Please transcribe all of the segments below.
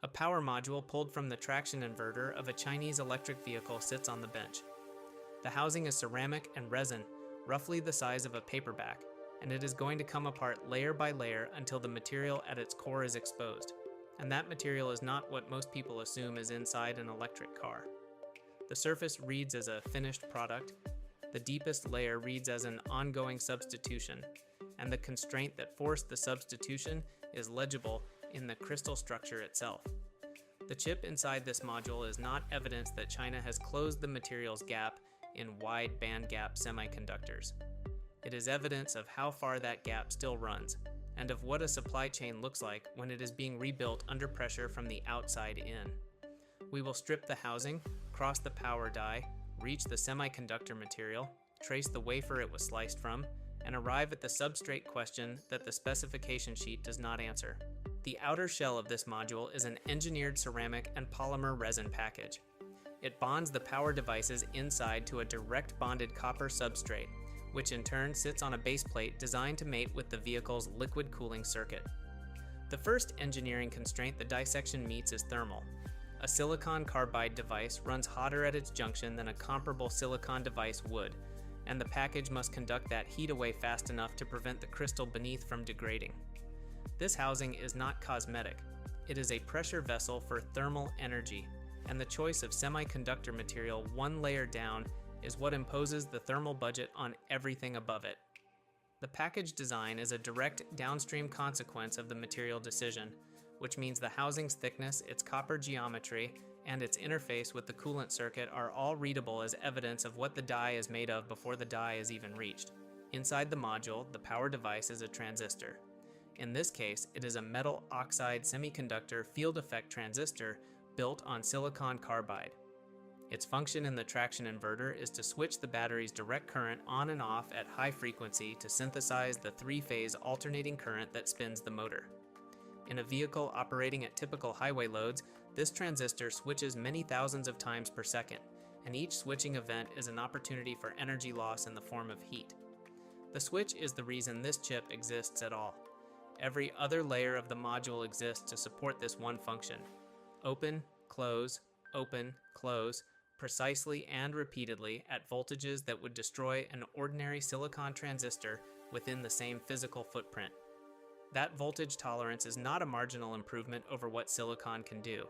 A power module pulled from the traction inverter of a Chinese electric vehicle sits on the bench. The housing is ceramic and resin, roughly the size of a paperback, and it is going to come apart layer by layer until the material at its core is exposed. And that material is not what most people assume is inside an electric car. The surface reads as a finished product, the deepest layer reads as an ongoing substitution, and the constraint that forced the substitution is legible in the crystal structure itself. The chip inside this module is not evidence that China has closed the materials gap in wide-bandgap semiconductors. It is evidence of how far that gap still runs, and of what a supply chain looks like when it is being rebuilt under pressure from the outside in. We will strip the housing, cross the power die, reach the semiconductor material, trace the wafer it was sliced from, and arrive at the substrate question that the specification sheet does not answer. The outer shell of this module is an engineered ceramic and polymer resin package. It bonds the power devices inside to a direct bonded copper substrate, which in turn sits on a base plate designed to mate with the vehicle's liquid cooling circuit. The first engineering constraint the dissection meets is thermal. A silicon carbide device runs hotter at its junction than a comparable silicon device would, and the package must conduct that heat away fast enough to prevent the crystal beneath from degrading. This housing is not cosmetic. It is a pressure vessel for thermal energy, and the choice of semiconductor material one layer down is what imposes the thermal budget on everything above it. The package design is a direct downstream consequence of the material decision, which means the housing's thickness, its copper geometry, and its interface with the coolant circuit are all readable as evidence of what the die is made of before the die is even reached. Inside the module, the power device is a transistor. In this case, it is a metal oxide semiconductor field effect transistor built on silicon carbide. Its function in the traction inverter is to switch the battery's direct current on and off at high frequency to synthesize the three-phase alternating current that spins the motor. In a vehicle operating at typical highway loads, this transistor switches many thousands of times per second, and each switching event is an opportunity for energy loss in the form of heat. The switch is the reason this chip exists at all. Every other layer of the module exists to support this one function. Open, close, precisely and repeatedly at voltages that would destroy an ordinary silicon transistor within the same physical footprint. That voltage tolerance is not a marginal improvement over what silicon can do.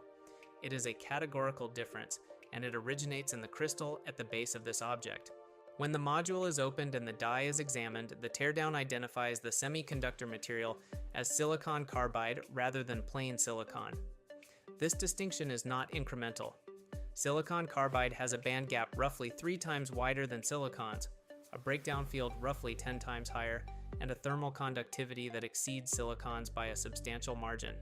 It is a categorical difference, and it originates in the crystal at the base of this object. When the module is opened and the die is examined, the teardown identifies the semiconductor material as silicon carbide rather than plain silicon. This distinction is not incremental. Silicon carbide has a band gap roughly 3 times wider than silicon's, a breakdown field roughly 10 times higher, and a thermal conductivity that exceeds silicon's by a substantial margin.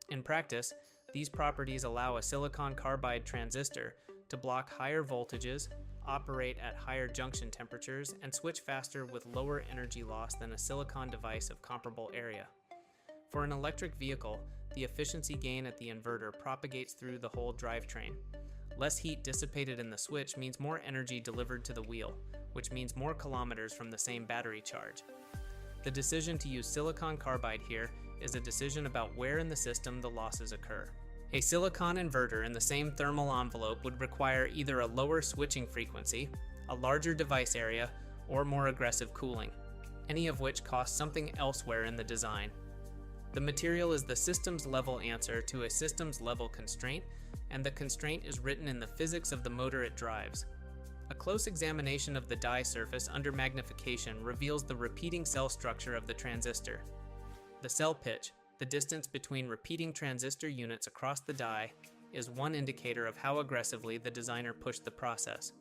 In practice, these properties allow a silicon carbide transistor to block higher voltages, operate at higher junction temperatures, and switch faster with lower energy loss than a silicon device of comparable area. For an electric vehicle, the efficiency gain at the inverter propagates through the whole drivetrain. Less heat dissipated in the switch means more energy delivered to the wheel, which means more kilometers from the same battery charge. The decision to use silicon carbide here is a decision about where in the system the losses occur. A silicon inverter in the same thermal envelope would require either a lower switching frequency, a larger device area, or more aggressive cooling, any of which costs something elsewhere in the design. The material is the systems level answer to a systems level constraint, and the constraint is written in the physics of the motor it drives. A close examination of the die surface under magnification reveals the repeating cell structure of the transistor. The cell pitch, the distance between repeating transistor units across the die, is one indicator of how aggressively the designer pushed the process.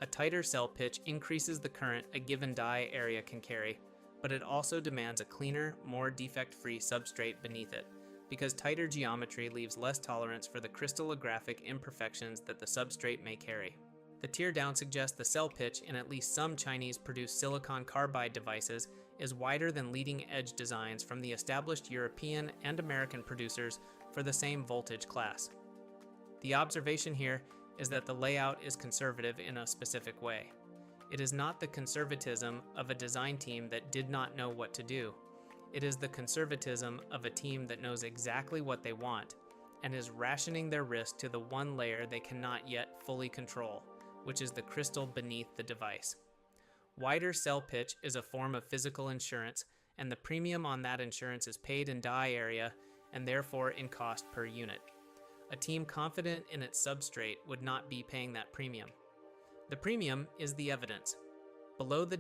A tighter cell pitch increases the current a given die area can carry, but it also demands a cleaner, more defect-free substrate beneath it, because tighter geometry leaves less tolerance for the crystallographic imperfections that the substrate may carry. The teardown suggests the cell pitch in at least some Chinese-produced silicon carbide devices is wider than leading-edge designs from the established European and American producers for the same voltage class. The observation here is that the layout is conservative in a specific way. It is not the conservatism of a design team that did not know what to do. It is the conservatism of a team that knows exactly what they want, and is rationing their risk to the one layer they cannot yet fully control, which is the crystal beneath the device. Wider cell pitch is a form of physical insurance, and the premium on that insurance is paid in die area and therefore in cost per unit. A team confident in its substrate would not be paying that premium. The premium is the evidence. Below the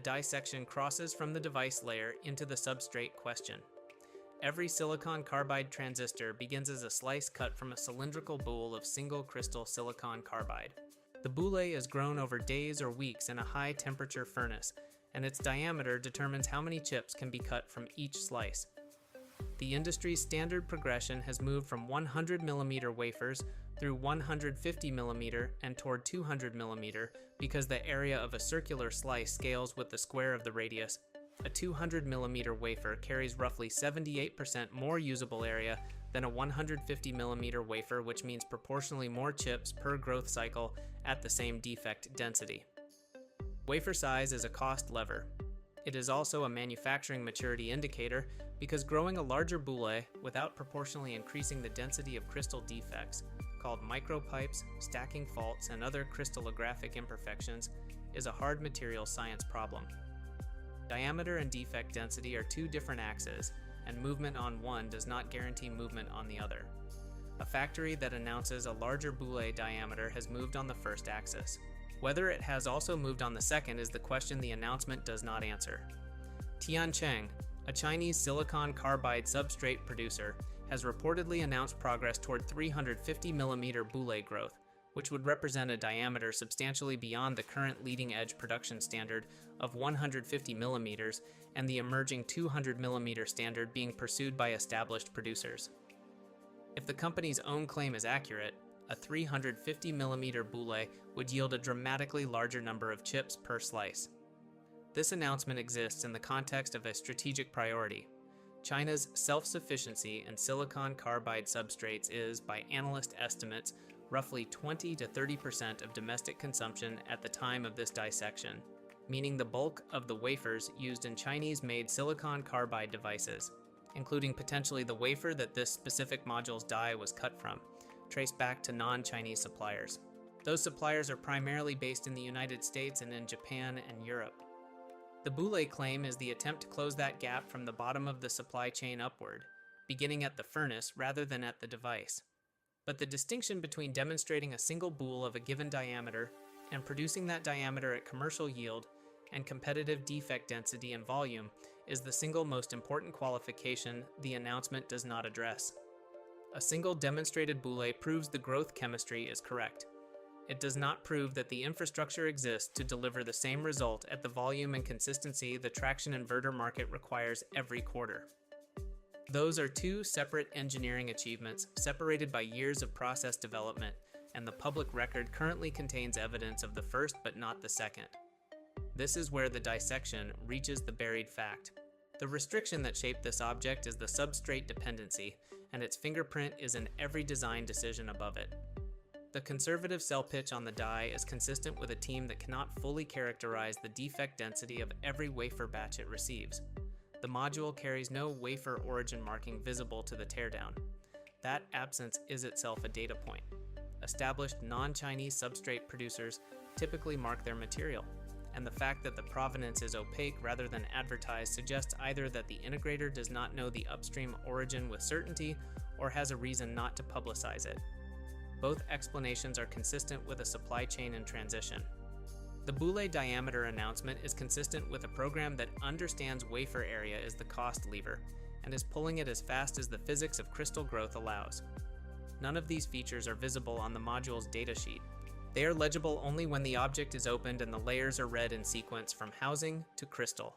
dissection crosses from the device layer into the substrate question. Every silicon carbide transistor begins as a slice cut from a cylindrical boule of single crystal silicon carbide. The boule is grown over days or weeks in a high temperature furnace, and its diameter determines how many chips can be cut from each slice. The industry's standard progression has moved from 100mm wafers through 150mm and toward 200mm because the area of a circular slice scales with the square of the radius. A 200mm wafer carries roughly 78% more usable area than a 150mm wafer, which means proportionally more chips per growth cycle at the same defect density. Wafer size is a cost lever. It is also a manufacturing maturity indicator because growing a larger boule without proportionally increasing the density of crystal defects, called micropipes, stacking faults, and other crystallographic imperfections, is a hard material science problem. Diameter and defect density are two different axes, and movement on one does not guarantee movement on the other. A factory that announces a larger boule diameter has moved on the first axis. Whether it has also moved on the second is the question the announcement does not answer. Tiancheng, a Chinese silicon carbide substrate producer, has reportedly announced progress toward 350mm boule growth, which would represent a diameter substantially beyond the current leading-edge production standard of 150mm and the emerging 200mm standard being pursued by established producers. If the company's own claim is accurate, a 350mm boule would yield a dramatically larger number of chips per slice. This announcement exists in the context of a strategic priority. China's self-sufficiency in silicon carbide substrates is, by analyst estimates, roughly 20 to 30% of domestic consumption at the time of this dissection, meaning the bulk of the wafers used in Chinese-made silicon carbide devices, including potentially the wafer that this specific module's die was cut from, traced back to non-Chinese suppliers. Those suppliers are primarily based in the United States and in Japan and Europe. The Boule claim is the attempt to close that gap from the bottom of the supply chain upward, beginning at the furnace rather than at the device. But the distinction between demonstrating a single boule of a given diameter and producing that diameter at commercial yield and competitive defect density and volume is the single most important qualification the announcement does not address. A single demonstrated boule proves the growth chemistry is correct. It does not prove that the infrastructure exists to deliver the same result at the volume and consistency the traction inverter market requires every quarter. Those are two separate engineering achievements separated by years of process development, and the public record currently contains evidence of the first but not the second. This is where the dissection reaches the buried fact. The restriction that shaped this object is the substrate dependency, and its fingerprint is in every design decision above it. The conservative cell pitch on the die is consistent with a team that cannot fully characterize the defect density of every wafer batch it receives. The module carries no wafer origin marking visible to the teardown. That absence is itself a data point. Established non-Chinese substrate producers typically mark their material, and the fact that the provenance is opaque rather than advertised suggests either that the integrator does not know the upstream origin with certainty or has a reason not to publicize it. Both explanations are consistent with a supply chain in transition. The Boule diameter announcement is consistent with a program that understands wafer area is the cost lever and is pulling it as fast as the physics of crystal growth allows. None of these features are visible on the module's datasheet. They are legible only when the object is opened and the layers are read in sequence from housing to crystal.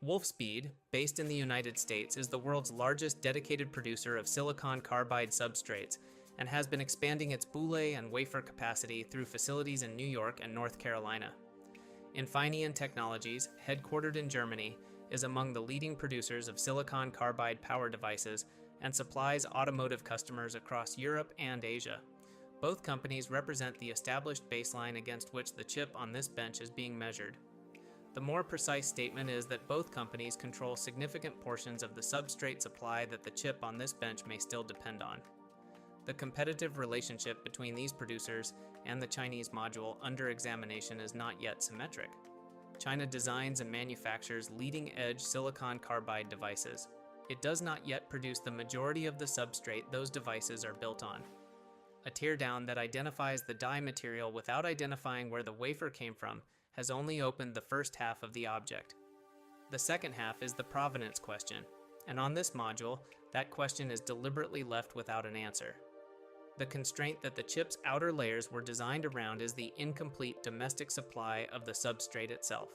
Wolfspeed, based in the United States, is the world's largest dedicated producer of silicon carbide substrates and has been expanding its boule and wafer capacity through facilities in New York and North Carolina. Infineon Technologies, headquartered in Germany, is among the leading producers of silicon carbide power devices and supplies automotive customers across Europe and Asia. Both companies represent the established baseline against which the chip on this bench is being measured. The more precise statement is that both companies control significant portions of the substrate supply that the chip on this bench may still depend on. The competitive relationship between these producers and the Chinese module under examination is not yet symmetric. China designs and manufactures leading-edge silicon carbide devices. It does not yet produce the majority of the substrate those devices are built on. A teardown that identifies the die material without identifying where the wafer came from has only opened the first half of the object. The second half is the provenance question, and on this module, that question is deliberately left without an answer. The constraint that the chip's outer layers were designed around is the incomplete domestic supply of the substrate itself.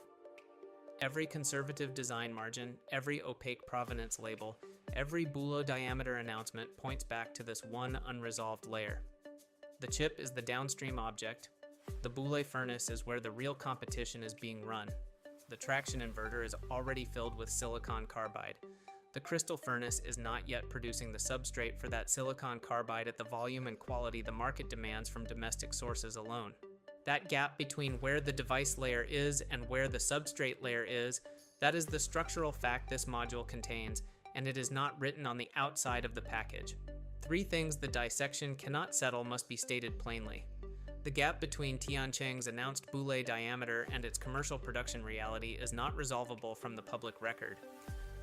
Every conservative design margin, every opaque provenance label, every Boule diameter announcement points back to this one unresolved layer. The chip is the downstream object. The Boule furnace is where the real competition is being run. The traction inverter is already filled with silicon carbide. The crystal furnace is not yet producing the substrate for that silicon carbide at the volume and quality the market demands from domestic sources alone. That gap between where the device layer is and where the substrate layer is, that is the structural fact this module contains, and it is not written on the outside of the package. Three things the dissection cannot settle must be stated plainly. The gap between Tiancheng's announced Boule diameter and its commercial production reality is not resolvable from the public record.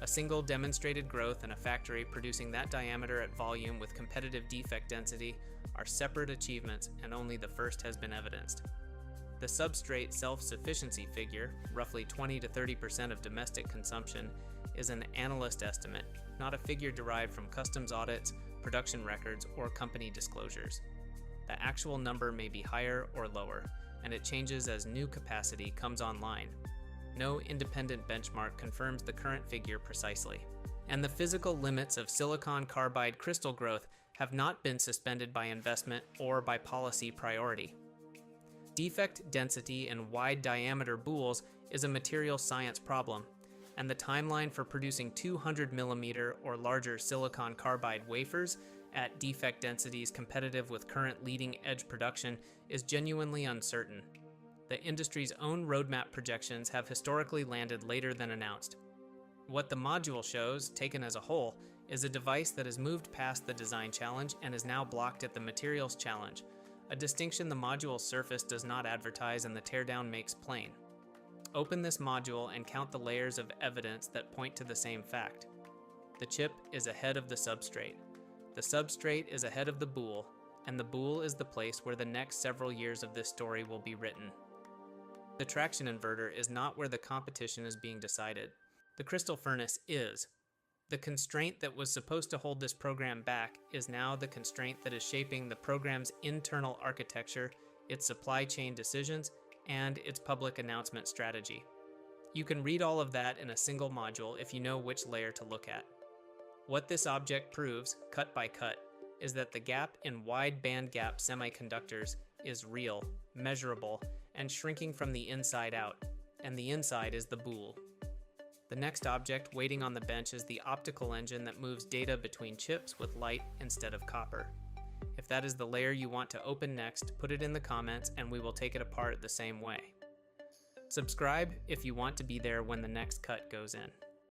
A single demonstrated growth and a factory producing that diameter at volume with competitive defect density are separate achievements, and only the first has been evidenced. The substrate self-sufficiency figure, roughly 20 to 30% of domestic consumption, is an analyst estimate, not a figure derived from customs audits, production records, or company disclosures. The actual number may be higher or lower, and it changes as new capacity comes online. No independent benchmark confirms the current figure precisely. And the physical limits of silicon carbide crystal growth have not been suspended by investment or by policy priority. Defect density in wide diameter boules is a material science problem, and the timeline for producing 200 millimeter or larger silicon carbide wafers at defect densities competitive with current leading-edge production is genuinely uncertain. The industry's own roadmap projections have historically landed later than announced. What the module shows, taken as a whole, is a device that has moved past the design challenge and is now blocked at the materials challenge, a distinction the module's surface does not advertise and the teardown makes plain. Open this module and count the layers of evidence that point to the same fact. The chip is ahead of the substrate. The substrate is ahead of the boule, and the boule is the place where the next several years of this story will be written. The traction inverter is not where the competition is being decided. The crystal furnace is. The constraint that was supposed to hold this program back is now the constraint that is shaping the program's internal architecture, its supply chain decisions, and its public announcement strategy. You can read all of that in a single module if you know which layer to look at. What this object proves, cut by cut, is that the gap in wide-bandgap semiconductors is real, measurable, and shrinking from the inside out, and the inside is the boule. The next object waiting on the bench is the optical engine that moves data between chips with light instead of copper. If that is the layer you want to open next, put it in the comments and we will take it apart the same way. Subscribe if you want to be there when the next cut goes in.